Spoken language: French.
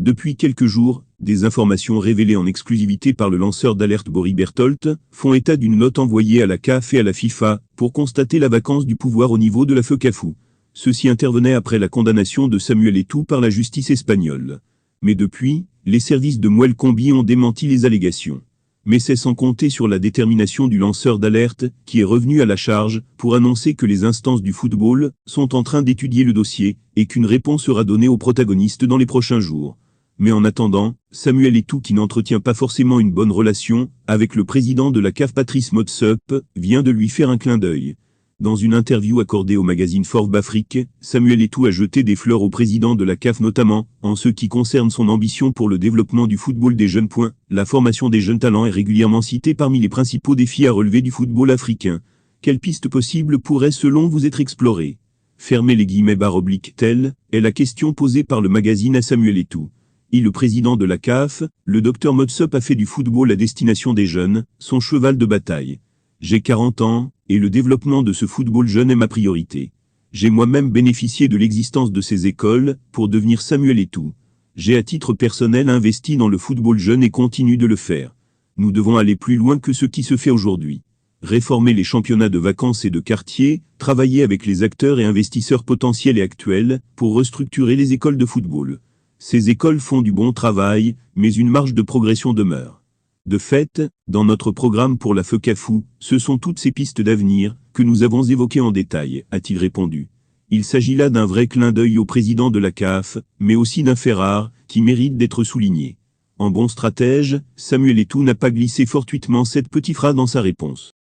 Depuis quelques jours, des informations révélées en exclusivité par le lanceur d'alerte Boris Berthold font état d'une note envoyée à la CAF et à la FIFA pour constater la vacance du pouvoir au niveau de la FECAFOOT. Ceci intervenait après la condamnation de Samuel Eto'o par la justice espagnole. Mais depuis, les services de Moelle Combi ont démenti les allégations. Mais c'est sans compter sur la détermination du lanceur d'alerte, qui est revenu à la charge pour annoncer que les instances du football sont en train d'étudier le dossier et qu'une réponse sera donnée aux protagonistes dans les prochains jours. Mais en attendant, Samuel Eto'o, qui n'entretient pas forcément une bonne relation avec le président de la CAF Patrice Motsepe, vient de lui faire un clin d'œil. Dans une interview accordée au magazine Forbes Afrique, Samuel Eto'o a jeté des fleurs au président de la CAF, notamment en ce qui concerne son ambition pour le développement du football des jeunes. La formation des jeunes talents est régulièrement citée parmi les principaux défis à relever du football africain. Quelle piste possible pourrait selon vous être explorée? Fermez les guillemets / telle est la question posée par le magazine à Samuel Eto'o. Le président de la CAF, le Dr Motsepe, a fait du football à destination des jeunes son cheval de bataille. J'ai 40 ans, et le développement de ce football jeune est ma priorité. J'ai moi-même bénéficié de l'existence de ces écoles pour devenir Samuel Eto'o. J'ai à titre personnel investi dans le football jeune et continue de le faire. Nous devons aller plus loin que ce qui se fait aujourd'hui. Réformer les championnats de vacances et de quartier, travailler avec les acteurs et investisseurs potentiels et actuels pour restructurer les écoles de football. Ces écoles font du bon travail, mais une marge de progression demeure. De fait, dans notre programme pour la FECAFOOT, ce sont toutes ces pistes d'avenir que nous avons évoquées en détail, a-t-il répondu. Il s'agit là d'un vrai clin d'œil au président de la CAF, mais aussi d'un fait rare qui mérite d'être souligné. En bon stratège, Samuel Eto'o n'a pas glissé fortuitement cette petite phrase dans sa réponse.